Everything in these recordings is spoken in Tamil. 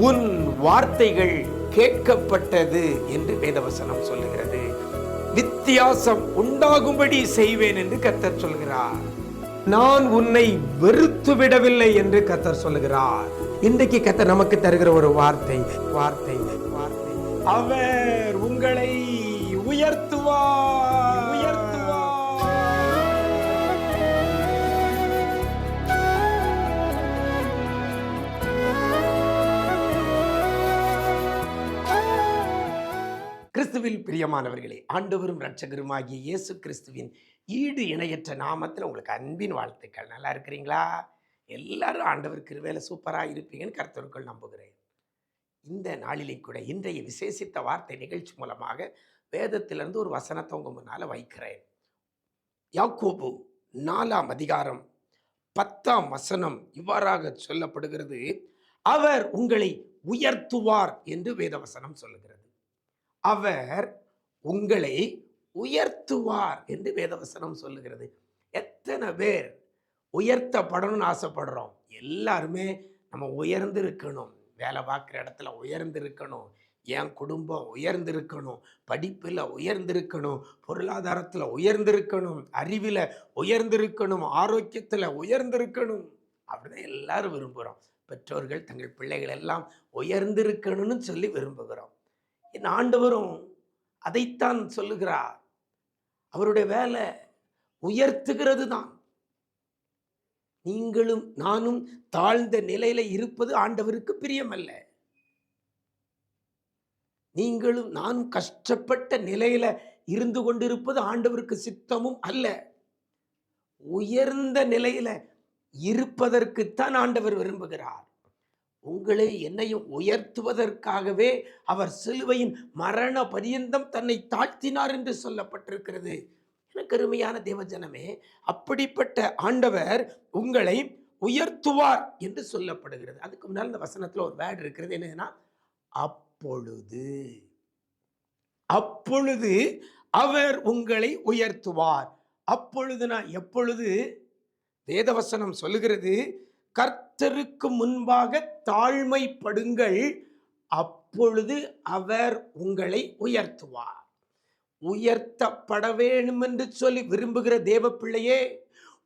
உன் வார்த்தைகள் கேட்கப்பட்டது என்று வேதவசனம் சொல்லுகிறது. வித்தியாசம் உண்டாகும்படி செய்வேன் என்று கர்த்தர் சொல்கிறார். நான் உன்னை வெறுத்து விடவில்லை என்று கர்த்தர் சொல்லுகிறார். இன்றைக்கு கர்த்தர் நமக்கு தருகிற ஒரு வார்த்தை வார்த்தை வார்த்தை அவர் உங்களை உயர்த்துவார் உயர்த்துவார். கிறிஸ்துவில் பிரியமானவர்களே, ஆண்டவரும் இரட்சகருமாகிய இயேசு கிறிஸ்துவின் ஈடு இணையற்ற நாமத்தில் உங்களுக்கு அன்பின் வாழ்த்துக்கள். நல்லா இருக்கிறீங்களா? எல்லாரும் ஆண்டவர் கிருபையில சூப்பராக இருப்பீங்கன்னு கர்த்தருக்குள் நம்புகிறேன். இந்த நாளிலே கூட இன்றைய விசேஷித்த வார்த்தை நிகழ்ச்சி மூலமாக வேதத்திலிருந்து ஒரு வசனத்தை உங்க முன்னால வைக்கிறேன். யாக்கோபு 4ஆம் அதிகாரம் 10ஆம் வசனம் இவ்வாறாக சொல்லப்படுகிறது. அவர் உங்களை உயர்த்துவார் என்று வேதவசனம் சொல்லுகிறது. அவர் உங்களை உயர்த்துவார் என்று வேதவசனம் சொல்லுகிறது. எத்தனை பேர் உயர்த்தப்படணும்னு ஆசைப்படுறோம்? எல்லாருமே நம்ம உயர்ந்து இருக்கணும், வேலை பார்க்குற இடத்துல உயர்ந்து இருக்கணும், என் குடும்பம் உயர்ந்திருக்கணும், படிப்பில் உயர்ந்திருக்கணும், பொருளாதாரத்தில் உயர்ந்திருக்கணும், அறிவில் உயர்ந்திருக்கணும், ஆரோக்கியத்தில் உயர்ந்திருக்கணும். அப்படிதான் எல்லாரும் விரும்புகிறோம். பெற்றோர்கள் தங்கள் பிள்ளைகள் எல்லாம் உயர்ந்திருக்கணும்னு சொல்லி விரும்புகிறோம். என் ஆண்டவரும் அதைத்தான் சொல்லுகிறார். அவருடைய வேலை உயர்த்துகிறது தான். நீங்களும் நானும் தாழ்ந்த நிலையில இருப்பது ஆண்டவருக்கு பிரியமல்ல. நீங்களும் நானும் கஷ்டப்பட்ட நிலையில இருந்து கொண்டிருப்பது ஆண்டவருக்கு சித்தமும் அல்ல. உயர்ந்த நிலையில இருப்பதற்குத்தான் ஆண்டவர் விரும்புகிறார். உங்களை என்னையும் உயர்த்துவதற்காகவே அவர் சிலுவையின் மரண பரியந்தம் தன்னை தாழ்த்தினார் என்று சொல்லப்பட்டிருக்கிறது. எனக்கு அருமையான தேவஜனமே, அப்படிப்பட்ட ஆண்டவர் உங்களை உயர்த்துவார் என்று சொல்லப்படுகிறது. அதுக்கு முன்னால் இந்த வசனத்துல ஒரு வேர்ட் இருக்கிறது. என்னன்னா, அப்பொழுது அப்பொழுது அவர் உங்களை உயர்த்துவார். அப்பொழுதுனா எப்பொழுது? வேதவசனம் சொல்லுகிறது, கர்த்தருக்கு முன்பாக தாழ்மைப்படுங்கள், அப்பொழுது அவர் உங்களை உயர்த்துவார். உயர்த்தப்பட வேண்டும் என்று சொல்லி விரும்புகிற தேவ பிள்ளையே,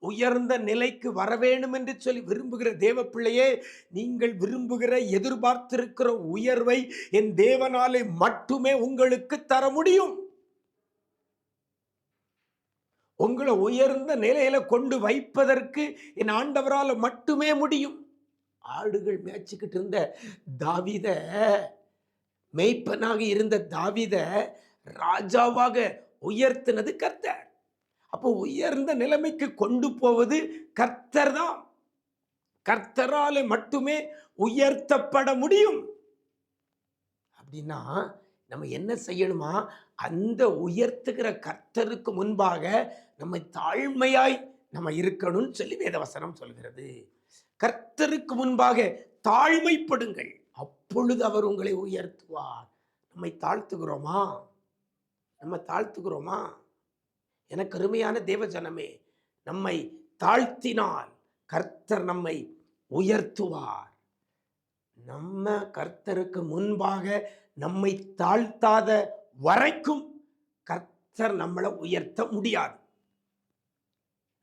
உயர்ந்த நிலைக்கு வர வேண்டும் என்று சொல்லி விரும்புகிற தேவ பிள்ளையே, நீங்கள் விரும்புகிற எதிர்பார்த்திருக்கிற உயர்வை என் தேவனாலே மட்டுமே உங்களுக்கு தர முடியும். உங்களை உயர்ந்த நிலையில கொண்டு வைப்பதற்கு என் ஆண்டவரால் மட்டுமே முடியும். ஆடுகள் மேய்ச்சிக்கிட்டு இருந்த தாவீத, மேய்ப்பனாக இருந்த தாவீத ராஜாவாக உயர்த்தினது கர்த்தர். அப்போ உயர்ந்த நிலைமைக்கு கொண்டு போவது கர்த்தர் தான். கர்த்தரால் மட்டுமே உயர்த்தப்பட முடியும். அப்படின்னா நம்ம என்ன செய்யணுமா? அந்த உயர்த்துகிற கர்த்தருக்கு முன்பாக நம்ம தாழ்மையாய் நம்ம இருக்கணும்னு சொல்லி வேதவசனம் சொல்கிறது. கர்த்தருக்கு முன்பாக தாழ்மைப்படுங்கள், அப்பொழுது அவர் உங்களை உயர்த்துவார். நம்மை தாழ்த்துகிறோமா? நம்ம தாழ்த்துகிறோமா? எனக்கு அருமையான தேவஜனமே, நம்மை தாழ்த்தினால் கர்த்தர் நம்மை உயர்த்துவார். நம்ம கர்த்தருக்கு முன்பாக நம்மை தாழ்த்தாத வரைக்கும் கர்த்தர் நம்மளை உயர்த்த முடியாது.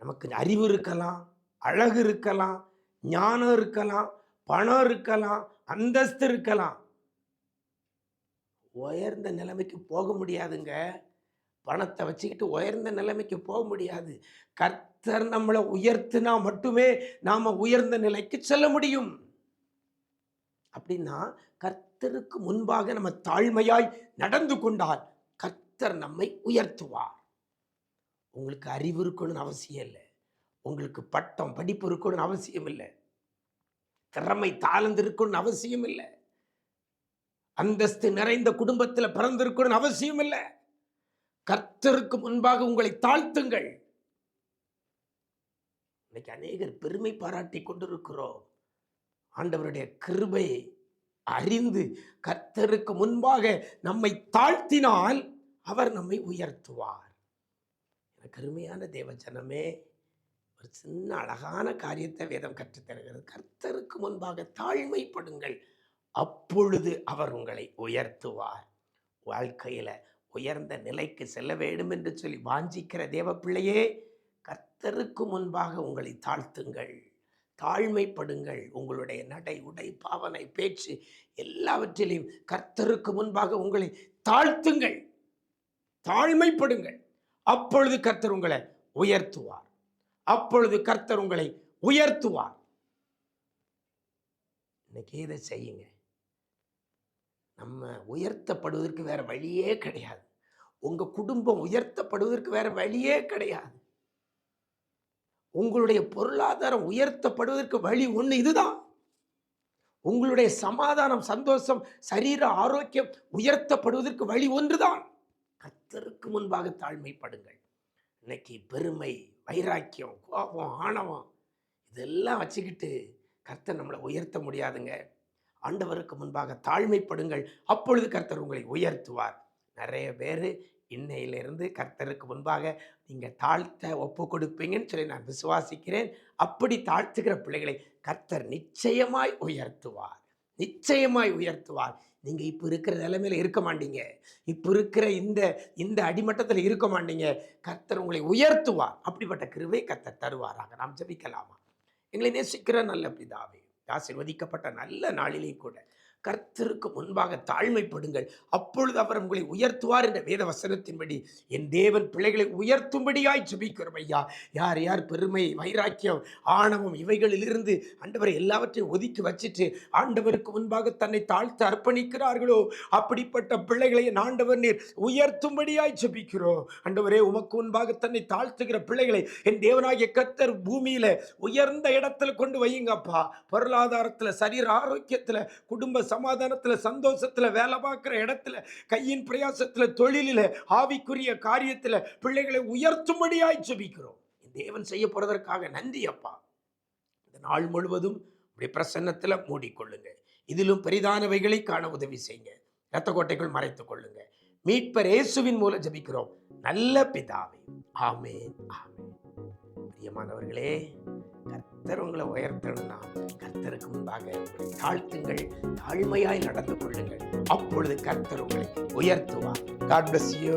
நமக்கு அறிவு இருக்கலாம், அழகு இருக்கலாம், ஞானம் இருக்கலாம், பணம் இருக்கலாம், அந்தஸ்து இருக்கலாம், உயர்ந்த நிலைமைக்கு போக முடியாதுங்க. பணத்தை வச்சுக்கிட்டு உயர்ந்த நிலைமைக்கு போக முடியாது. கர்த்தர் நம்மளை உயர்த்தினா மட்டுமே நாம உயர்ந்த நிலைக்கு செல்ல முடியும். அப்படின்னா கர்த்தருக்கு முன்பாக நம்ம தாழ்மையாய் நடந்து கொண்டால் கர்த்தர் நம்மை உயர்த்துவார். உங்களுக்கு அறிவு இருக்கணும்னு அவசியம் இல்லை, உங்களுக்கு பட்டம் படிப்பு இருக்கணும்னு அவசியம் இல்லை, திறமை தாளந்து இருக்கணும்னு அவசியம் இல்லை, அந்தஸ்து நிறைந்த குடும்பத்தில் பிறந்திருக்கணும்னு அவசியம் இல்லை. கர்த்தருக்கு முன்பாக உங்களை தாழ்த்துங்கள். இன்னைக்கு அநேகர் பெருமை பாராட்டி கொண்டிருக்கிறோம். ஆண்டவருடைய கிருபை அறிந்து கர்த்தருக்கு முன்பாக நம்மை தாழ்த்தினால் அவர் நம்மை உயர்த்துவார். எனக்கு அருமையான தேவஜனமே, ஒரு சின்ன அழகான காரியத்தை வேதம் கற்றுத்தருகிறது. கர்த்தருக்கு முன்பாக தாழ்மைப்படுங்கள், அப்பொழுது அவர் உங்களை உயர்த்துவார். வாழ்க்கையில உயர்ந்த நிலைக்கு செல்ல வேண்டும் என்று சொல்லி வாஞ்சிக்கிற தேவ பிள்ளையே, கர்த்தருக்கு முன்பாக உங்களை தாழ்த்துங்கள், தாழ்மைப்படுங்கள். உங்களுடைய நடை, உடை, பாவனை, பேச்சு எல்லாவற்றிலையும் கர்த்தருக்கு முன்பாக உங்களை தாழ்த்துங்கள், தாழ்மைப்படுங்கள். அப்பொழுது கர்த்தர் உங்களை உயர்த்துவார். அப்பொழுது கர்த்தர் உங்களை உயர்த்துவார். இன்னைக்கு இதை செய்யுங்க. நம்ம உயர்த்தப்படுவதற்கு வேற வழியே கிடையாது. உங்க குடும்பம் உயர்த்தப்படுவதற்கு வேற வழியே கிடையாது. உங்களுடைய பொருளாதாரம் உயர்த்தப்படுவதற்கு வழி ஒண்ணு இதுதான். உங்களுடைய சமாதானம், சந்தோஷம், சரீர ஆரோக்கியம் உயர்த்தப்படுவதற்கு வழி ஒன்றுதான். கர்த்தருக்கு முன்பாக தாழ்மைப்படுங்கள். இன்னைக்கு பெருமை, வைராக்கியம், கோபம், ஆணவம் இதெல்லாம் வச்சுக்கிட்டு கர்த்தர் நம்மளை உயர்த்த முடியாதுங்க. ஆண்டவருக்கு முன்பாக தாழ்மைப்படுங்கள். அப்பொழுது கர்த்தர் உங்களை உயர்த்துவார். நிறைய பேர் இன்னையிலிருந்து கர்த்தருக்கு முன்பாக நீங்கள் தாழ்த்த ஒப்பு கொடுப்பீங்கன்னு சொல்லி நான் விசுவாசிக்கிறேன். அப்படி தாழ்த்துகிற பிள்ளைகளை கர்த்தர் நிச்சயமாய் உயர்த்துவார், நிச்சயமாய் உயர்த்துவார். நீங்கள் இப்போ இருக்கிற நிலைமையில இருக்க மாட்டீங்க. இப்போ இருக்கிற இந்த அடிமட்டத்தில் இருக்க மாட்டீங்க. கர்த்தர் உங்களை உயர்த்துவார். அப்படிப்பட்ட கிருபை கர்த்தர் தருவாராக. நாம் ஜெபிக்கலாமா? எங்களை நேசிக்கிற நல்ல பிதாவே, ஆசீர்வதிக்கப்பட்ட நல்ல நாளிலே கூட கர்த்தருக்கு முன்பாக தாழ்மைப்படுங்கள். அப்பொழுது அவர் உங்களை உயர்த்துவார் என்ற வேத வசனத்தின்படி என் தேவன் பிள்ளைகளை உயர்த்தும்படியாய் ஜெபிக்கிறோம் ஐயா. யார் யார் பெருமை, வைராக்கியம், ஆணவம் இவைகளிலிருந்து ஆண்டவரை எல்லாவற்றையும் ஒதுக்கி வச்சுட்டு ஆண்டவருக்கு முன்பாக தன்னை தாழ்த்து அர்ப்பணிக்கிறார்களோ அப்படிப்பட்ட பிள்ளைகளை ஆண்டவர் நீர் உயர்த்தும்படியாய் ஜெபிக்கிறோம். ஆண்டவரே, உமக்கு முன்பாக தன்னை தாழ்த்துகிற பிள்ளைகளை என் தேவனாகிய கர்த்தர் பூமியில உயர்ந்த இடத்துல கொண்டு வையுங்கப்பா. பொருளாதாரத்துல, சரீர ஆரோக்கியத்துல, குடும்ப சமாதானத்துல, சந்தோஷத்துல, வேலை பார்க்கிற இடத்துல, கையின் பிரயாசத்துல, தொழிலில, ஆவிக்குரிய காரியத்துல பிள்ளைகளை உயர்த்தும்படியாய் ஜெபிக்கிறோம். தேவன் செய்ய போறதற்காக நன்றி அப்பா. இந்த நாள் முழுவதும் இப்படி பிரசன்னத்துல மூடிக்கொள்ளுங்க. இதிலும் பெரிதானவைகளை காண உதவி செய்யுங்க. இரத்த கோட்டைக்குள் மறைத்துக் கொள்ளுங்க. மீட்பர் இயேசுவின் மூலம் ஜெபிக்கிறோம் நல்ல பிதாவே. ஆமென், ஆமென். பிரியமானவர்களே, கர்த்தர் உங்களை உயர்த்தணும்னா கர்த்தருக்கு முன்பாக உங்களை தாழ்த்துங்கள், தாழ்மையாய் நடந்து கொள்ளுங்கள். அப்பொழுது கர்த்தர் உங்களை உயர்த்துவார். God bless you.